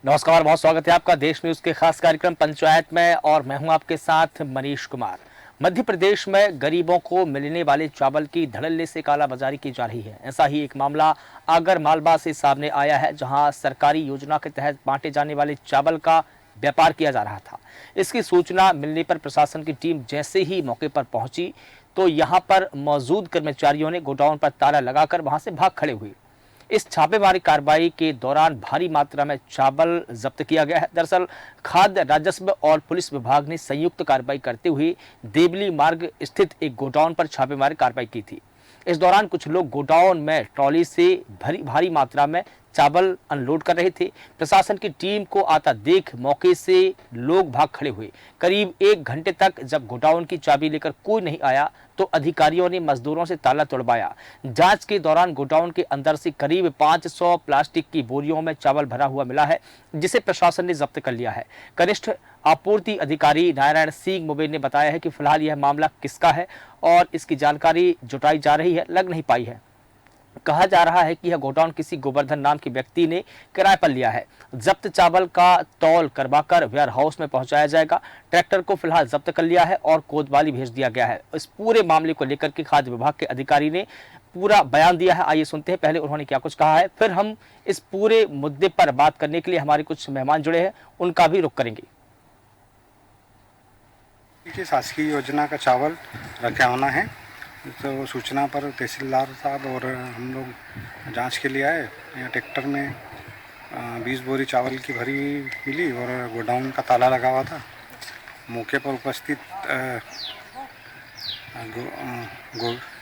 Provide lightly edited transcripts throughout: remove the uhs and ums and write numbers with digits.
नमस्कार, बहुत स्वागत है आपका देश न्यूज के खास कार्यक्रम पंचायत में और मैं हूं आपके साथ मनीष कुमार। मध्य प्रदेश में गरीबों को मिलने वाले चावल की धड़ल्ले से कालाबाजारी की जा रही है। ऐसा ही एक मामला आगर मालवा से सामने आया है, जहां सरकारी योजना के तहत बांटे जाने वाले चावल का व्यापार किया जा रहा था। इसकी सूचना मिलने पर प्रशासन की टीम जैसे ही मौके पर पहुंची तो यहां पर मौजूद कर्मचारियों ने गोडाउन पर ताला लगाकर वहां से भाग खड़े हुए। इस छापेमारी कार्रवाई के दौरान भारी मात्रा में चावल जब्त किया गया है। दरअसल खाद्य राजस्व और पुलिस विभाग ने संयुक्त कार्रवाई करते हुए देवली मार्ग स्थित एक गोडाउन पर छापेमारी कार्रवाई की थी। इस दौरान कुछ लोग गोडाउन में ट्रॉली से भारी मात्रा में चावल अनलोड कर रहे थे। प्रशासन की टीम को आता देख मौके से लोग भाग खड़े हुए। करीब 1 घंटे तक जब गोडाउन की चाबी लेकर कोई नहीं आया तो अधिकारियों ने मजदूरों से ताला तोड़वाया। जांच के दौरान गोडाउन के अंदर से करीब 500 प्लास्टिक की बोरियों में चावल भरा हुआ मिला है, जिसे प्रशासन ने जब्त कर लिया है। कनिष्ठ आपूर्ति अधिकारी नारायण सिंह मुबे ने बताया है कि फिलहाल यह मामला किसका है और इसकी जानकारी जुटाई जा रही है, लग नहीं पाई है। कहा जा रहा है कि यह गोडाउन किसी गोवर्धन नाम के व्यक्ति ने किराए पर लिया है। जब्त चावल का तौल करवाकर वेयर हाउस में पहुंचाया जाएगा। ट्रैक्टर को फिलहाल जब्त कर लिया है और कोतवाली भेज दिया गया है। इस पूरे मामले को लेकर के खाद्य विभाग के अधिकारी ने पूरा बयान दिया है। आइए सुनते हैं पहले उन्होंने क्या कुछ कहा है, फिर हम इस पूरे मुद्दे पर बात करने के लिए हमारे कुछ मेहमान जुड़े हैं, उनका भी रुख करेंगे। शासकीय योजना का चावल रखा होना है, तो सूचना पर तहसीलदार साहब और हम लोग जांच के लिए आए। यहाँ ट्रैक्टर में 20 बोरी चावल की भरी मिली और गोडाउन का ताला लगा हुआ था। मौके पर उपस्थित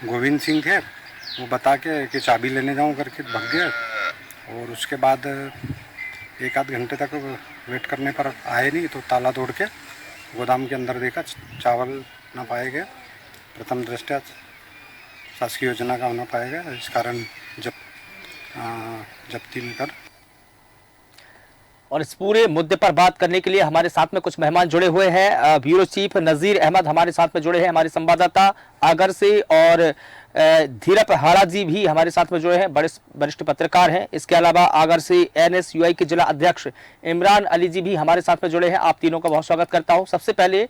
गोविंद सिंह थे, वो बता के कि चाबी लेने जाऊँ करके भाग गए और उसके बाद 1 आध घंटे तक वेट करने पर आए नहीं, तो ताला तोड़ के गोदाम के अंदर देखा चावल ना पाए गए। प्रथम दृष्टया शासकीय योजना का होना पाएगा, इस कारण जब्ती में कर। और इस पूरे मुद्दे पर बात करने के लिए हमारे साथ में कुछ मेहमान जुड़े हुए हैं। ब्यूरो चीफ नजीर अहमद हमारे साथ में जुड़े हैं, हमारे संवाददाता आगर से, और धीरप हाड़ा जी भी हमारे साथ में जुड़े हैं, बड़े वरिष्ठ पत्रकार हैं। इसके अलावा आगर से NSUI के जिला अध्यक्ष इमरान अली जी भी हमारे साथ में जुड़े हैं। आप तीनों का बहुत स्वागत करता हूं। सबसे पहले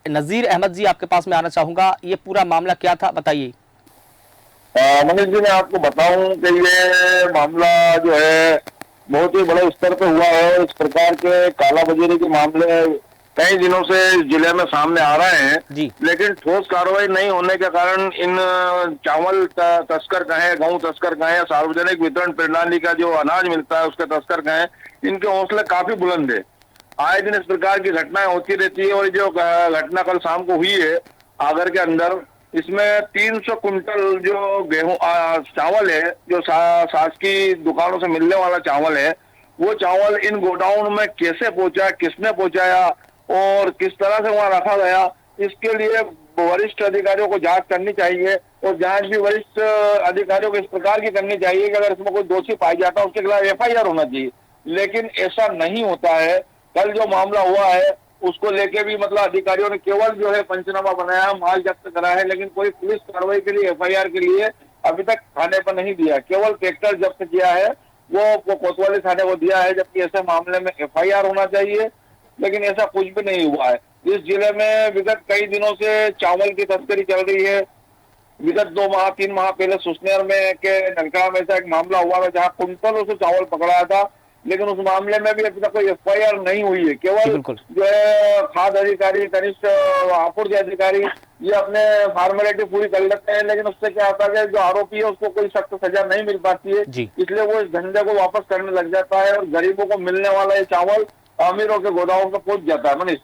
नजीर अहमद जी, आपके पास में आना चाहूंगा। ये पूरा मामला क्या था, बताइए। मनीष जी, मैं आपको बताऊं कि ये मामला जो है बहुत ही बड़े स्तर पे हुआ है। इस प्रकार के कालाबाजारी के मामले कई दिनों से जिले में सामने आ रहे हैं, लेकिन ठोस कार्रवाई नहीं होने के कारण इन चावल तस्कर कहें, गेहूं तस्कर कहें, सार्वजनिक वितरण प्रणाली का जो अनाज मिलता है उसके तस्कर कहें, इनके हौसले काफी बुलंद है। आए दिन इस प्रकार की घटनाएं होती रहती है और जो घटना कल शाम को हुई है आगर के अंदर, इसमें 300 कुंटल जो गेहूं चावल है, जो शासकीय दुकानों से मिलने वाला चावल है, वो चावल इन गोडाउन में कैसे पहुंचा, किसने पहुंचाया और किस तरह से वहां रखा गया, इसके लिए वरिष्ठ अधिकारियों को जांच करनी चाहिए। और जांच भी वरिष्ठ अधिकारियों को इस प्रकार की करनी चाहिए कि अगर इसमें कोई दोषी पाया जाता है उसके खिलाफ FIR होना चाहिए, लेकिन ऐसा नहीं होता है। कल जो मामला हुआ है उसको लेके भी मतलब अधिकारियों ने केवल जो है पंचनामा बनाया, माल जब्त करा है, लेकिन कोई पुलिस कार्रवाई के लिए FIR के लिए अभी तक थाने पर नहीं दिया। केवल ट्रैक्टर जब्त किया है, वो कोतवाली थाने को दिया है, जबकि ऐसे मामले में FIR होना चाहिए, लेकिन ऐसा कुछ भी नहीं हुआ है। इस जिले में विगत कई दिनों से चावल की तस्करी चल रही है। विगत 2 माह 3 माह पहले सुसनेर में के नलका में ऐसा एक मामला हुआ था जहाँ कुंटलों से चावल पकड़ाया था, लेकिन उस मामले में भी अभी तक कोई FIR नहीं हुई है। केवल जो है खाद्य अधिकारी, कनिष्ठ आपूर्ति अधिकारी ये अपने फॉर्मेलिटी पूरी कर लेते हैं, लेकिन उससे क्या होता है, जो आरोपी है उसको कोई सख्त सजा नहीं मिल पाती है, इसलिए वो इस धंधे को वापस करने लग जाता है और गरीबों को मिलने वाला ये चावल अमीरों के गोदाम में पहुंच जाता है। मनीष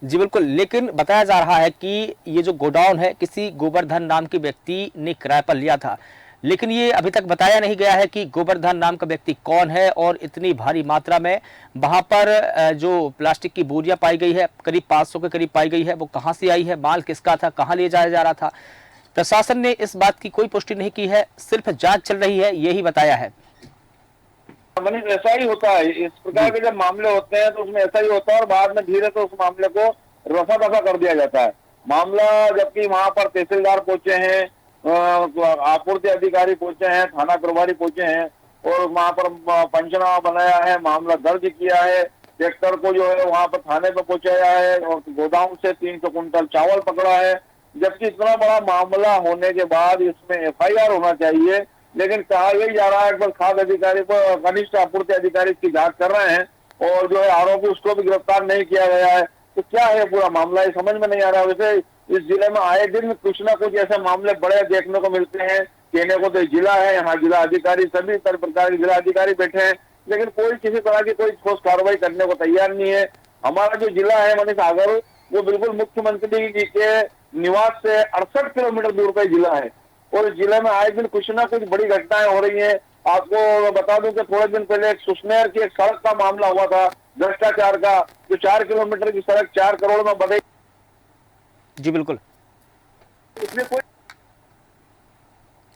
जी बिल्कुल, लेकिन बताया जा रहा है कि ये जो गोडाउन है किसी गोवर्धन नाम के व्यक्ति ने किराए पर लिया था, लेकिन ये अभी तक बताया नहीं गया है कि गोवर्धन नाम का व्यक्ति कौन है और इतनी भारी मात्रा में वहां पर जो प्लास्टिक की बोरियां पाई गई है, करीब 500 के करीब पाई गई है, वो कहां से आई है, माल किसका था, कहां ले जाया जा रहा था। प्रशासन ने इस बात की कोई पुष्टि नहीं की है, सिर्फ जांच चल रही है, यही बताया है। मनीष, ऐसा ही होता है, इस प्रकार के जब मामले होते हैं तो उसमें ऐसा ही होता है और बाद में धीरे से उस मामले को रफा दफा कर दिया जाता है। मामला जबकि वहां पर तहसीलदार पहुंचे हैं, आपूर्ति अधिकारी पहुंचे हैं, थाना प्रभारी पहुंचे हैं, और वहां पर पंचनामा बनाया है, मामला दर्ज किया है, ट्रैक्टर को जो है वहां पर थाने पर पहुंचाया है और गोदाम से 300 कुंटल चावल पकड़ा है। जबकि इतना बड़ा मामला होने के बाद इसमें एफआईआर होना चाहिए, लेकिन कहा यही जा रहा है कि खाद्य अधिकारी को, कनिष्ठ आपूर्ति अधिकारी इसकी जांच कर रहे हैं और जो है आरोपी उसको भी गिरफ्तार नहीं किया गया है। तो क्या है पूरा मामला, ये समझ में नहीं आ रहा। वैसे इस जिले में आए दिन कुछ ना कुछ ऐसे मामले बड़े देखने को मिलते हैं। कहने को तो जिला है, यहाँ जिला अधिकारी सभी प्रकार के जिला अधिकारी बैठे हैं, लेकिन कोई किसी तरह की कोई ठोस कार्रवाई करने को तैयार नहीं है। हमारा जो जिला है मनीष सागर, वो बिल्कुल मुख्यमंत्री जी के निवास से 68 किलोमीटर दूर का जिला है और इस जिले में आए दिन कुछ ना कुछ बड़ी घटनाएं हो रही हैं। आपको बता दूं कि थोड़े दिन पहले एक सुसनेर की एक सड़क का मामला हुआ था, भ्रष्टाचार का, जो 4 किलोमीटर की सड़क 4 करोड़ में बढ़ी। जी बिल्कुल, इसमें कोई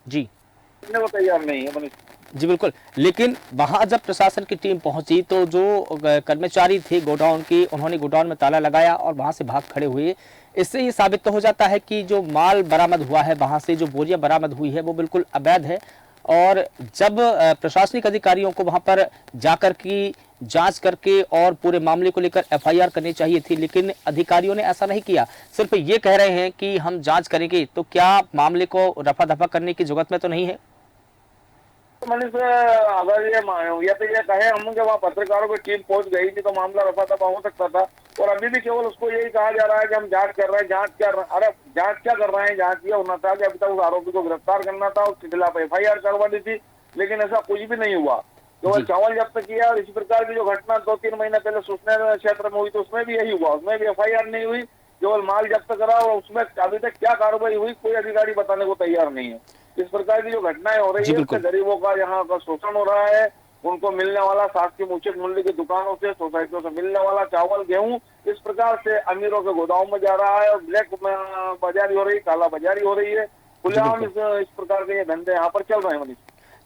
जी करने को तैयार नहीं है मनीष। जी बिल्कुल, लेकिन वहां जब प्रशासन की टीम पहुंची तो जो कर्मचारी थे गोडाउन के, उन्होंने गोडाउन में ताला लगाया और वहां से भाग खड़े हुए। इससे ये साबित तो हो जाता है कि जो माल बरामद हुआ है, वहां से जो बोरियां बरामद हुई है वो बिल्कुल अवैध है। और जब प्रशासनिक अधिकारियों को वहां पर जाकर की जांच करके और पूरे मामले को लेकर एफआईआर करनी चाहिए थी, लेकिन अधिकारियों ने ऐसा नहीं किया। सिर्फ ये कह रहे हैं कि हम जांच करेंगे, तो क्या मामले को रफा दफा करने की जरूरत में तो नहीं है? मनीष, अगर ये तो ये कहे हम कि वहाँ पत्रकारों की टीम पहुंच गई थी तो मामला रफा दफा हो सकता था, और अभी भी केवल उसको यही कहा जा रहा है कि हम जांच कर रहे हैं, जांच क्या कर रहे हैं? जांच ये होना था कि अभी तक उस आरोपी को गिरफ्तार करना था, उसके खिलाफ एफआईआर करवानी थी, लेकिन ऐसा कुछ भी नहीं हुआ। केवल चावल जब्त किया। और इसी प्रकार की जो घटना 2-3 महीने पहले सुसनेर क्षेत्र में हुई तो उसमें भी यही हुआ, उसमें भी एफआईआर नहीं हुई, केवल माल जब्त करा और उसमें अभी तक क्या कार्रवाई हुई कोई अधिकारी बताने को तैयार नहीं है। इस प्रकार की जो घटनाएं हो रही है उससे गरीबों का यहाँ का शोषण हो रहा है। उनको मिलने वाला शासकीय उचित मूल्य की दुकानों से, सोसाइटियों से मिलने वाला चावल, गेहूं इस प्रकार से अमीरों के गोदाम में जा रहा है और ब्लैक बाजारी हो रही, काला बाजारी हो रही है। खुलेआम इस प्रकार के ये धंधे यहाँ पर चल रहे हैं मनीष।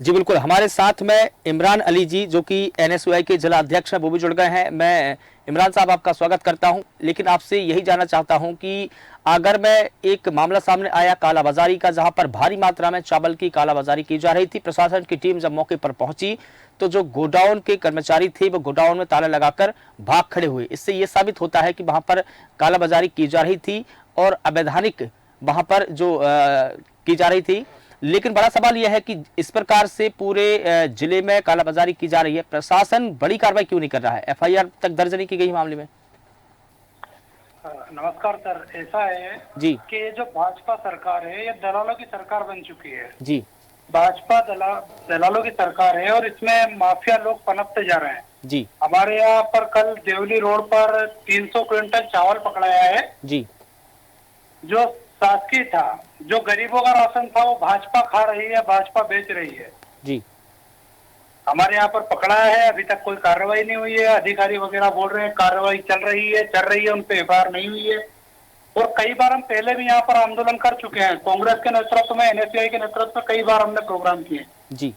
जी बिल्कुल, हमारे साथ में इमरान अली जी जो कि एनएसयूआई के जिला अध्यक्ष हैं वो भी जुड़ गए हैं। मैं इमरान साहब आपका स्वागत करता हूं, लेकिन आपसे यही जानना चाहता हूं कि अगर मैं एक मामला सामने आया कालाबाजारी का, जहां पर भारी मात्रा में चावल की कालाबाजारी की जा रही थी, प्रशासन की टीम जब मौके पर पहुंची तो जो गोडाउन के कर्मचारी थे वो गोडाउन में ताला लगाकर भाग खड़े हुए। इससे ये साबित होता है कि वहां पर कालाबाजारी की जा रही थी और अवैधानिक वहां पर जो की जा रही थी। लेकिन बड़ा सवाल यह है कि इस प्रकार से पूरे जिले में कालाबाजारी की जा रही है, प्रशासन बड़ी कार्रवाई क्यों नहीं कर रहा है? एफआईआर तक दर्ज नहीं की गई मामले में। नमस्कार सर, ऐसा है जी कि ये जो भाजपा सरकार है ये दलालों की सरकार बन चुकी है। जी, भाजपा दलालों की सरकार है और इसमें माफिया लोग पनपते जा रहे हैं। जी, हमारे यहाँ पर कल देवली रोड पर 300 क्विंटल चावल पकड़ाया है। जी, जो शासकीय था, जो गरीबों का राशन था वो भाजपा खा रही है, भाजपा बेच रही है। जी, हमारे यहाँ पर पकड़ा है, अभी तक कोई कार्रवाई नहीं हुई है। अधिकारी वगैरह बोल रहे हैं कार्रवाई चल रही है, उन पे एफआईआर नहीं हुई है। और कई बार हम पहले भी यहाँ पर आंदोलन कर चुके हैं, कांग्रेस के नेतृत्व में, एनएसयूआई के नेतृत्व में कई बार हमने प्रोग्राम किए। जी,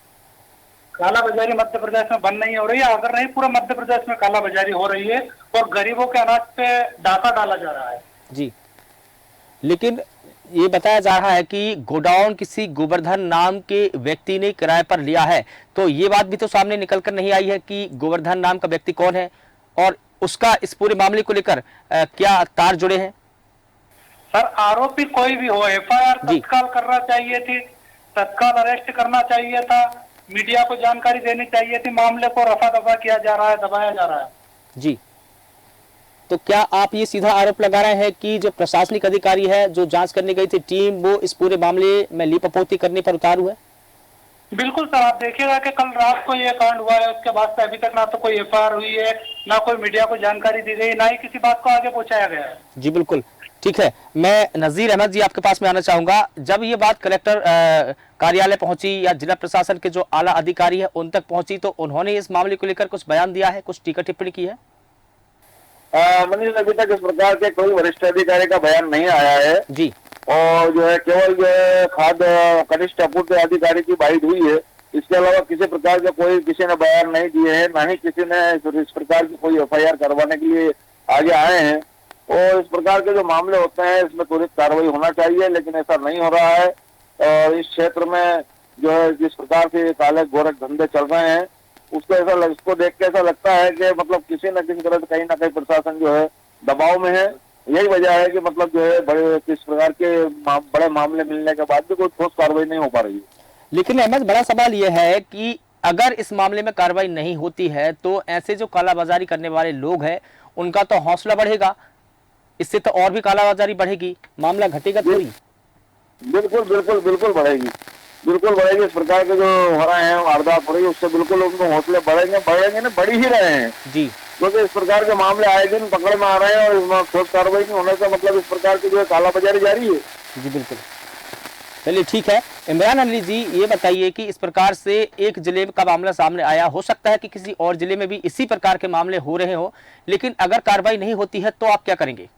कालाबाजारी मध्य प्रदेश में बंद नहीं हो रही है, अगर नहीं पूरे मध्य प्रदेश में कालाबाजारी हो रही है और गरीबों के अनाज पे डाका डाला जा रहा है। जी, लेकिन ये बताया जा रहा है कि गोडाउन किसी गोवर्धन नाम के व्यक्ति ने किराए पर लिया है, तो ये बात भी तो सामने निकल कर नहीं आई है कि गोवर्धन नाम का व्यक्ति कौन है और उसका इस पूरे मामले को लेकर क्या तार जुड़े हैं? सर, आरोपी कोई भी हो, एफआईआर तत्काल करना चाहिए थी, तत्काल अरेस्ट करना चाहिए था, मीडिया को जानकारी देनी चाहिए थी। मामले को रफा दफा किया जा रहा है, दबाया जा रहा है। जी, तो क्या आप ये सीधा आरोप लगा रहे हैं कि जो प्रशासनिक अधिकारी है, जो जांच करने गई थी टीम, वो इस पूरे मामले में लीपापोती करने पर उतारू है? बिल्कुल सर, आप देखिएगा कि कल रात को ये कांड हुआ है, उसके बाद से अभी तक ना तो कोई एफआईआर हुई है, ना कोई मीडिया को जानकारी दी गई, ना ही किसी बात को आगे पहुंचाया गया है। जी बिल्कुल, ठीक है। मैं नजीर अहमद जी आपके पास में आना चाहूंगा। जब ये बात कलेक्टर कार्यालय पहुंची या जिला प्रशासन के जो आला अधिकारी है उन तक पहुंची, तो उन्होंने इस मामले को लेकर कुछ बयान दिया है, कुछ टीका टिप्पणी की है? मनीष, अभी तक इस प्रकार के कोई वरिष्ठ अधिकारी का बयान नहीं आया है जी, और जो है केवल जो है खाद्य कनिष्ठ आपूर्ति अधिकारी की बाइट हुई है। इसके अलावा किसी प्रकार के कोई किसी ने बयान नहीं दिए हैं, ना ही किसी ने इस प्रकार की कोई एफआईआर करवाने के लिए आगे आए हैं। और इस प्रकार के जो मामले होते हैं इसमें त्वरित कार्रवाई होना चाहिए, लेकिन ऐसा नहीं हो रहा है। और इस क्षेत्र में जो है जिस प्रकार से काले गोरख धंधे चल रहे हैं, उसको देख के ऐसा लगता है कि मतलब किसी न किसी तरह कहीं ना कहीं प्रशासन जो है दबाव में है। यही वजह है कि मतलब जो है बड़े किस प्रकार के बड़े मामले मिलने के बाद भी कोई ठोस कार्रवाई नहीं हो पा रही है। लेकिन अहमद, बड़ा सवाल यह है कि अगर इस मामले में कार्रवाई नहीं होती है तो ऐसे जो कालाबाजारी करने वाले लोग हैं उनका तो हौसला बढ़ेगा, इससे तो और भी कालाबाजारी बढ़ेगी, मामला घटेगा थोड़ी। बिल्कुल बिल्कुल बिल्कुल बढ़ेगी, बिल्कुल बढ़ेगी। इस प्रकार के जो हो रहे हैं वारदात हो रही है उससे बिल्कुल उनको हौसले बढ़ेंगे ना, बढ़ ही रहे हैं जी। क्योंकि इस प्रकार के मामले आए दिन पकड़ में आ रहे हैं और इसमें ठोस कार्रवाई नहीं होने का मतलब इस प्रकार की जो है कालाबाजारी जारी है। जी बिल्कुल, चलिए ठीक है। इमरान अली जी, ये बताइए कि इस प्रकार से एक जिले का मामला सामने आया, हो सकता है कि किसी और जिले में भी इसी प्रकार के मामले हो रहे हो, लेकिन अगर कार्रवाई नहीं होती है तो आप क्या करेंगे?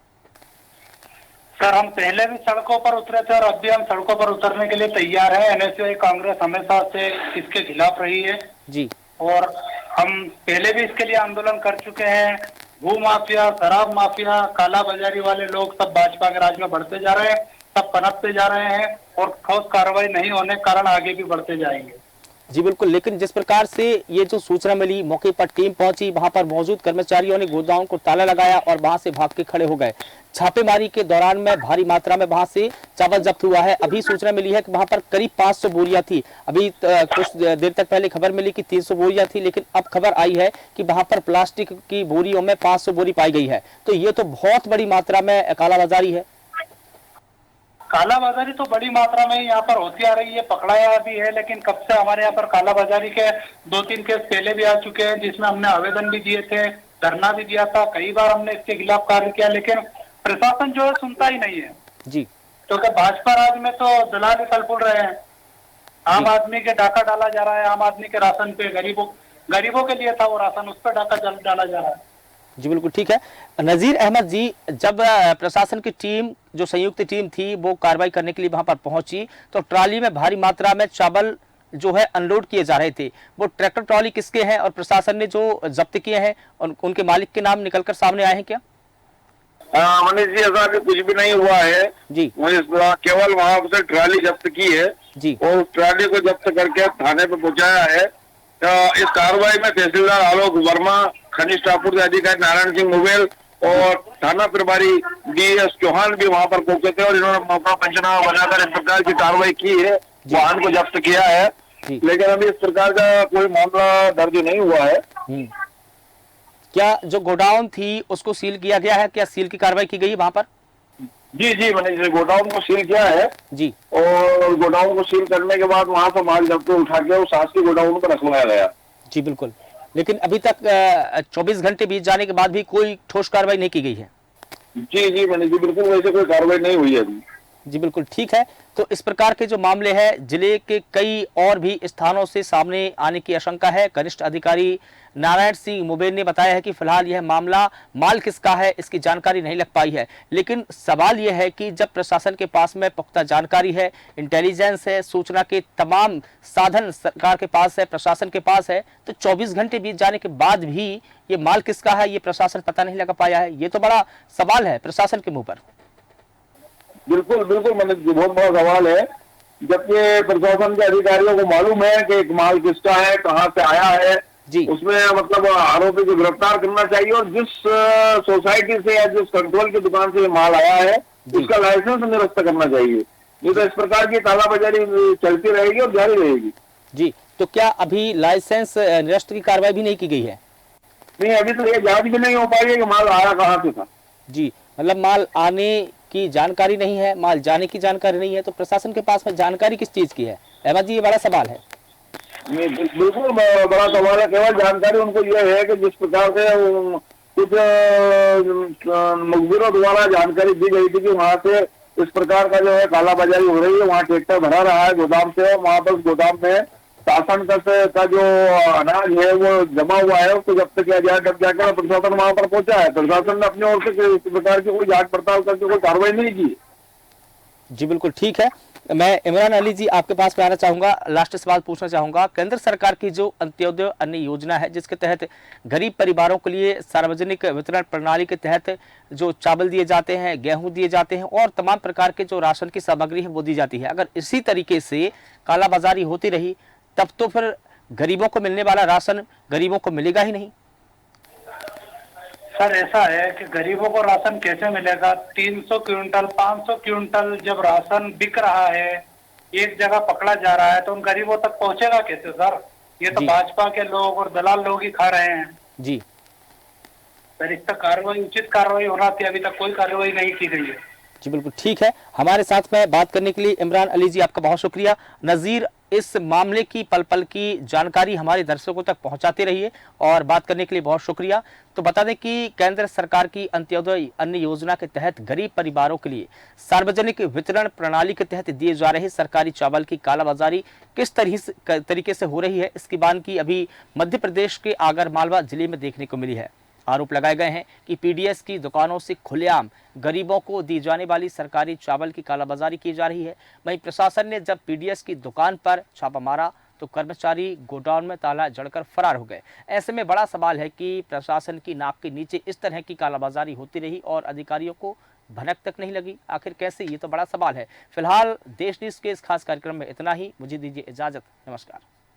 सर, हम पहले भी सड़कों पर उतरे थे और अब भी हम सड़कों पर उतरने के लिए तैयार हैं। एनएसयूआई कांग्रेस हमेशा से इसके खिलाफ रही है जी। और हम पहले भी इसके लिए आंदोलन कर चुके हैं। भू माफिया, शराब माफिया, काला बाजारी वाले लोग सब भाजपा के राज में बढ़ते जा रहे हैं, सब पनपते जा रहे हैं और ठोस कार्रवाई नहीं होने के कारण आगे भी बढ़ते जाएंगे। जी बिल्कुल, लेकिन जिस प्रकार से ये जो सूचना मिली, मौके पर टीम पहुंची, वहां पर मौजूद कर्मचारियों ने गोदाम को ताला लगाया और वहां से भाग के खड़े हो गए। छापेमारी के दौरान में भारी मात्रा में वहां से चावल जब्त हुआ है। अभी सूचना मिली है कि वहां पर करीब 500 बोरियां थी। अभी कुछ देर तक पहले खबर मिली कि 300 बोरियां थी, लेकिन अब खबर आई है कि वहां पर प्लास्टिक की बोरियों में 500 बोरी पाई गई है। तो ये तो बहुत बड़ी मात्रा में कालाबाजारी है। कालाबाजारी तो बड़ी मात्रा में यहाँ पर होती आ रही है, पकड़ाया भी है, लेकिन कब से हमारे यहाँ पर कालाबाजारी के 2-3 केस पहले भी आ चुके हैं जिसमें हमने आवेदन भी दिए थे, धरना भी दिया था, कई बार हमने इसके खिलाफ कार्य किया, लेकिन प्रशासन जो है सुनता ही नहीं है जी। क्योंकि भाजपा राज में तो दलाल ही फल फूल रहे हैं। आम आदमी के डाका डाला जा रहा है, आम आदमी के राशन पे, गरीबों के लिए था वो राशन, उस पर डाका डाला जा रहा है। जी बिल्कुल ठीक है। नजीर अहमद जी, जब प्रशासन की टीम, जो संयुक्त टीम थी, वो कार्रवाई करने के लिए वहां पर पहुंची तो ट्रॉली में भारी मात्रा में चावल जो है अनलोड किए जा रहे थे। वो ट्रैक्टर ट्रॉली किसके हैं और प्रशासन ने जो जब्त किए हैं उनके मालिक के नाम निकलकर सामने आए हैं क्या? मनीष जी, ऐसा भी कुछ भी नहीं हुआ है जी। केवल वहां से ट्रॉली जब्त की है जी और ट्रॉली को जब्त करके थाने पे पहुंचाया है। इस कार्रवाई में तहसीलदार आलोक वर्मा, खनिज आपूर्ति अधिकारी नारायण सिंह मुबेल और थाना प्रभारी DS चौहान भी वहां पर पहुंचे थे और इन्होंने मौका पंचनामा बनाकर इस प्रकार की कार्रवाई की है, वाहन को जब्त किया है। लेकिन अभी इस प्रकार का कोई मामला दर्ज नहीं हुआ है। क्या जो गोडाउन थी उसको सील किया गया है? क्या सील की कार्रवाई की गई है वहां पर? जी मैंने गोडाउन को सील किया है जी। और गोडाउन को सील करने के बाद वहां से माल जब्त उठा के उस शासकीय गोडाउन पर रखवाया गया। जी बिल्कुल, लेकिन अभी तक 24 घंटे बीत जाने के बाद भी कोई ठोस कार्रवाई नहीं की गई है। जी मैंने जी बिल्कुल वैसे कोई कार्रवाई नहीं हुई है अभी। जी बिल्कुल ठीक है। तो इस प्रकार के जो मामले हैं जिले के कई और भी स्थानों से सामने आने की आशंका है। कनिष्ठ अधिकारी नारायण सिंह मुबेल ने बताया है कि फिलहाल यह मामला माल किसका है इसकी जानकारी नहीं लग पाई है, लेकिन सवाल यह है कि जब प्रशासन के पास में पुख्ता जानकारी है, इंटेलिजेंस है, सूचना के तमाम साधन सरकार के पास है, प्रशासन के पास है, तो 24 घंटे बीत जाने के बाद भी ये माल किसका है ये प्रशासन पता नहीं लगा पाया है। ये तो बड़ा सवाल है प्रशासन के मुंह पर। बिल्कुल मैंने बहुत बड़ा सवाल है, जबकि प्रशासन के अधिकारियों को मालूम है कि एक माल किसका है, कहाँ से आया है जी। उसमें मतलब आरोपी को गिरफ्तार करना चाहिए और जिस सोसाइटी से या जिस कंट्रोल की दुकान से माल आया है उसका लाइसेंस निरस्त करना चाहिए। नहीं तो इस प्रकार की कालाबाजारी चलती रहेगी और जारी रहेगी। जी, तो क्या अभी लाइसेंस निरस्त की कार्रवाई भी नहीं की गई है? नहीं, अभी तो ये जांच भी नहीं हो पाई है कि माल आया कहाँ से था। जी, मतलब माल आने की जानकारी नहीं है, माल जाने की जानकारी नहीं है, तो प्रशासन के पास में जानकारी किस चीज की है? अहमद जी, ये बड़ा सवाल है। बिल्कुल बड़ा सवाल है। केवल जानकारी उनको यह है कि जिस प्रकार से कुछ मजदूरों द्वारा जानकारी दी गई थी कि वहां से इस प्रकार का जो है कालाबाजारी हो रही है, वहाँ ट्रैक्टर भरा रहा है गोदाम से और वहां पर गोदाम में शासन का जो अनाज है वो जमा हुआ है, उसको जब्त किया जाए, तब जाकर प्रशासन वहां पर पहुंचा है। प्रशासन ने अपनी ओर से इस प्रकार की कोई जांच पड़ताल करके कोई कार्रवाई नहीं की। जी बिल्कुल ठीक है। मैं इमरान अली जी आपके पास में आना चाहूँगा, लास्ट सवाल पूछना चाहूँगा। केंद्र सरकार की जो अंत्योदय अन्न योजना है, जिसके तहत गरीब परिवारों के लिए सार्वजनिक वितरण प्रणाली के तहत जो चावल दिए जाते हैं, गेहूं दिए जाते हैं और तमाम प्रकार के जो राशन की सामग्री है वो दी जाती है, अगर इसी तरीके से कालाबाजारी होती रही तब तो फिर गरीबों को मिलने वाला राशन गरीबों को मिलेगा ही नहीं। सर ऐसा है कि गरीबों को राशन कैसे मिलेगा? 300 क्विंटल 500 क्विंटल जब राशन बिक रहा है, एक जगह पकड़ा जा रहा है, तो उन गरीबों तक पहुंचेगा कैसे सर? ये तो जी। भाजपा के लोग और दलाल लोग ही खा रहे हैं जी सर। इस पर कार्रवाई, उचित कार्रवाई होना थी, अभी तक कोई कार्रवाई नहीं की गई है। जी बिल्कुल ठीक है। हमारे साथ में बात करने के लिए इमरान अली जी आपका बहुत शुक्रिया। नज़ीर, इस मामले की पल पल की जानकारी हमारे दर्शकों तक पहुंचाते रहिए और बात करने के लिए बहुत शुक्रिया। तो बता दें कि केंद्र सरकार की अंत्योदय अन्न योजना के तहत गरीब परिवारों के लिए सार्वजनिक वितरण प्रणाली के तहत दिए जा रहे सरकारी चावल की कालाबाजारी किस तरीके से हो रही है, इसकी बानगी अभी मध्य प्रदेश के आगरमालवा जिले में देखने को मिली है। आरोप लगाए गए हैं कि पीडीएस की दुकानों से खुलेआम गरीबों को दी जाने वाली सरकारी चावल की कालाबाजारी की जा रही है। वहीं प्रशासन ने जब पीडीएस की दुकान पर छापा मारा तो कर्मचारी गोडाउन में ताला जड़कर फरार हो गए। ऐसे में बड़ा सवाल है कि प्रशासन की नाक के नीचे इस तरह की कालाबाजारी होती रही और अधिकारियों को भनक तक नहीं लगी। आखिर कैसे, ये तो बड़ा सवाल है। फिलहाल देश न्यूज़ के इस खास कार्यक्रम में इतना ही। मुझे दीजिए इजाजत। नमस्कार।